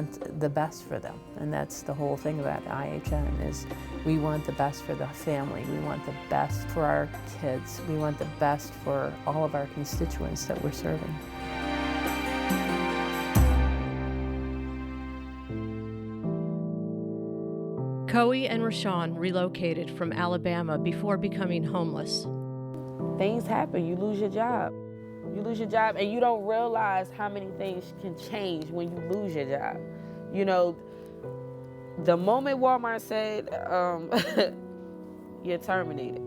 want the best for them. And that's the whole thing about IHN is we want the best for the family. We want the best for our kids. We want the best for all of our constituents that we're serving. Coey and Rashawn relocated from Alabama before becoming homeless. Things happen, you lose your job. You lose your job and you don't realize how many things can change when you lose your job. You know, the moment Walmart said, you're terminated,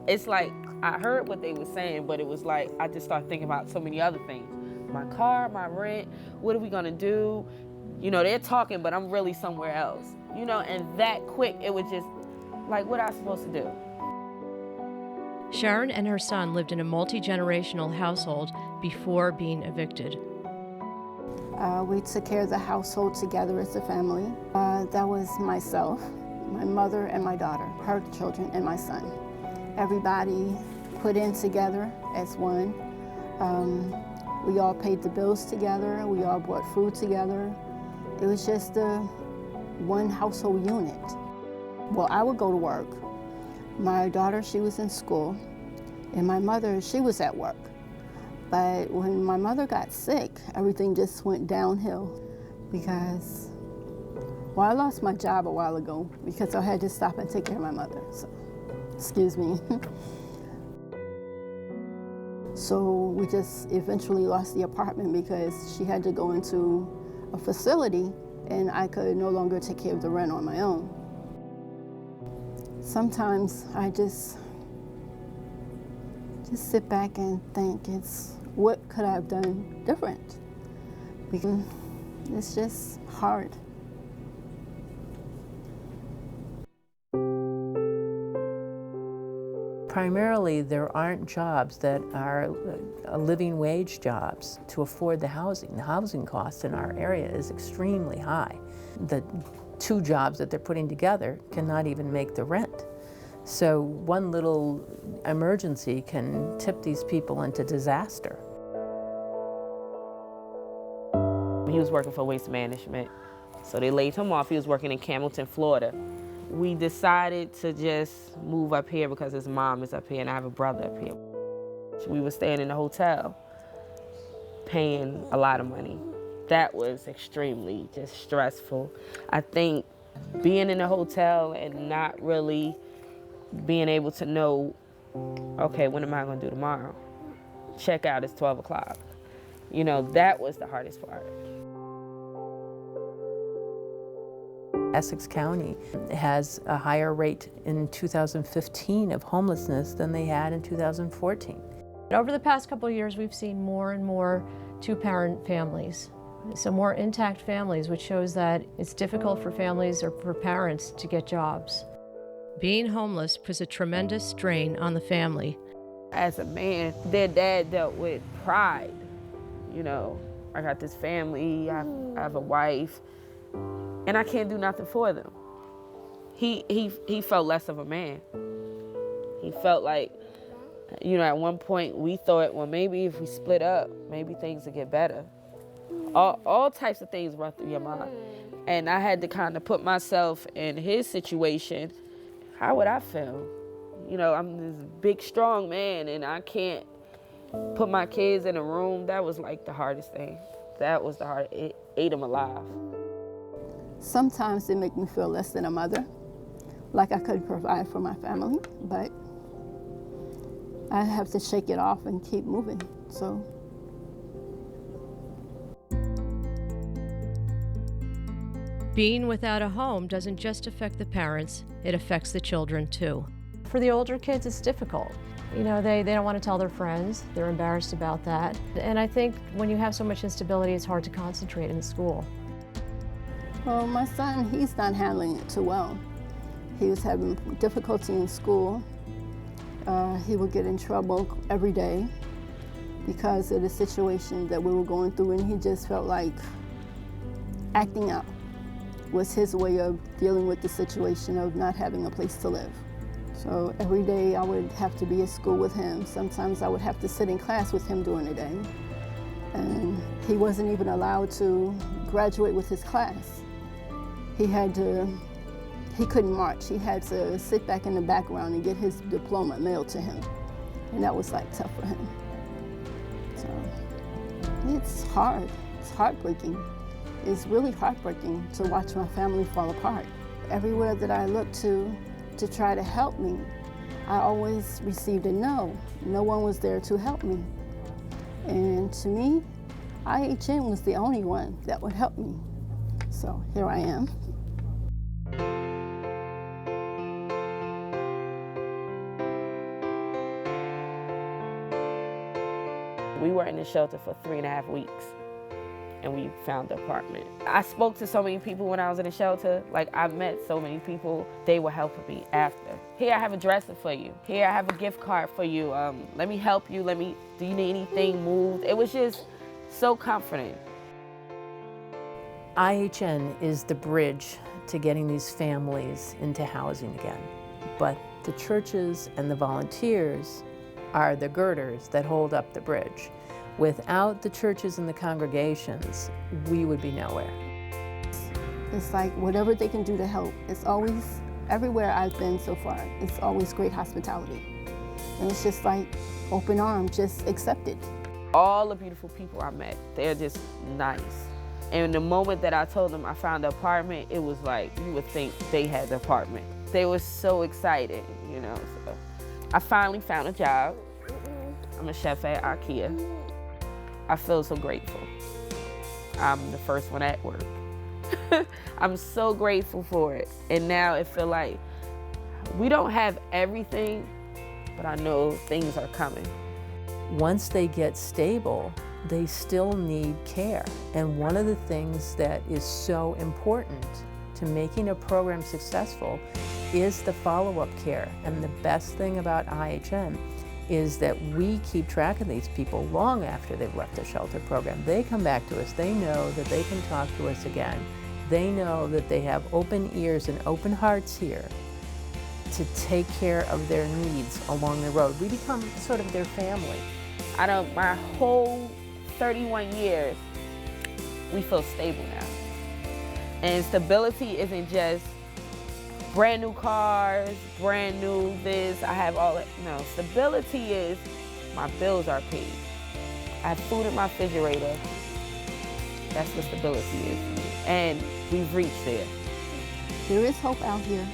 it's like, I heard what they were saying, but it was like, I just started thinking about so many other things. My car, my rent, what are we gonna do? You know, they're talking, but I'm really somewhere else. You know, and that quick, it was just like, what am I supposed to do? Sharon and her son lived in a multi-generational household before being evicted. We took care of the household together as a family. That was myself, my mother, and my daughter, her children, and my son. Everybody put in together as one. We all paid the bills together. We all bought food together. It was just one household unit. Well, I would go to work. My daughter, she was in school, and my mother, she was at work. But when my mother got sick, everything just went downhill because, well, I lost my job a while ago because I had to stop and take care of my mother, so, excuse me. So we just eventually lost the apartment because she had to go into a facility and I could no longer take care of the rent on my own. Sometimes I just sit back and think, what could I have done different? Because it's just hard. Primarily, there aren't jobs that are living wage jobs to afford the housing. The housing cost in our area is extremely high. The two jobs that they're putting together cannot even make the rent. So one little emergency can tip these people into disaster. He was working for Waste Management, so they laid him off. He was working in Campbellton, Florida. We decided to just move up here because his mom is up here and I have a brother up here. We were staying in a hotel, paying a lot of money. That was extremely just stressful. I think being in a hotel and not really being able to know, okay, when am I gonna do tomorrow? Check out is 12 o'clock. You know, that was the hardest part. Essex County has a higher rate in 2015 of homelessness than they had in 2014. Over the past couple of years, we've seen more and more two-parent families. So more intact families, which shows that it's difficult for families or for parents to get jobs. Being homeless puts a tremendous strain on the family. As a man, their dad dealt with pride. You know, I got this family, I have a wife, and I can't do nothing for them. He felt less of a man. He felt like, you know, at one point we thought, well, maybe if we split up, maybe things would get better. All types of things run through your mind. And I had to kind of put myself in his situation. How would I feel? You know, I'm this big, strong man, and I can't put my kids in a room. That was like the hardest thing. That was the hardest. It ate them alive. Sometimes it makes me feel less than a mother, like I could provide for my family, but I have to shake it off and keep moving, so. Being without a home doesn't just affect the parents, it affects the children too. For the older kids, it's difficult. You know, they don't want to tell their friends. They're embarrassed about that. And I think when you have so much instability, it's hard to concentrate in school. Well, my son, he's not handling it too well. He was having difficulty in school. He would get in trouble every day because of the situation that we were going through, and he just felt like acting out was his way of dealing with the situation of not having a place to live. So every day I would have to be at school with him. Sometimes I would have to sit in class with him during the day. And he wasn't even allowed to graduate with his class. He couldn't march. He had to sit back in the background and get his diploma mailed to him. And that was like tough for him. So it's hard, it's heartbreaking. It's really heartbreaking to watch my family fall apart. Everywhere that I looked to try to help me, I always received a no. No one was there to help me. And to me, IHN was the only one that would help me. So here I am. We were in the shelter for 3.5 weeks, and we found the apartment. I spoke to so many people when I was in the shelter. Like, I met so many people. They were helping me after. Here, I have a dresser for you. Here, I have a gift card for you. Let me help you. Do you need anything moved? It was just so comforting. IHN is the bridge to getting these families into housing again. But the churches and the volunteers are the girders that hold up the bridge. Without the churches and the congregations, we would be nowhere. It's like whatever they can do to help. It's always, everywhere I've been so far, it's always great hospitality. And it's just like open arms, just accept it. All the beautiful people I met, they're just nice. And the moment that I told them I found the apartment, it was like, you would think they had the apartment. They were so excited, you know. So I finally found a job. I'm a chef at IKEA. I feel so grateful. I'm the first one at work. I'm so grateful for it. And now it feels like we don't have everything, but I know things are coming. Once they get stable, they still need care. And one of the things that is so important to making a program successful is the follow-up care. And the best thing about IHN is that we keep track of these people long after they've left the shelter program. They come back to us. They know that they can talk to us again. They know that they have open ears and open hearts here to take care of their needs along the road. We become sort of their family. My whole 31 years, we feel stable now. And stability isn't just brand new cars, brand new this, I have all that. No, stability is my bills are paid. I have food in my refrigerator. That's what stability is to me. And we've reached there. There is hope out here.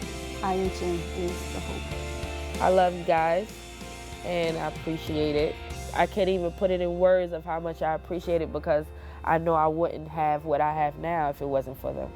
IHN is the hope. I love you guys, and I appreciate it. I can't even put it in words of how much I appreciate it, because I know I wouldn't have what I have now if it wasn't for them.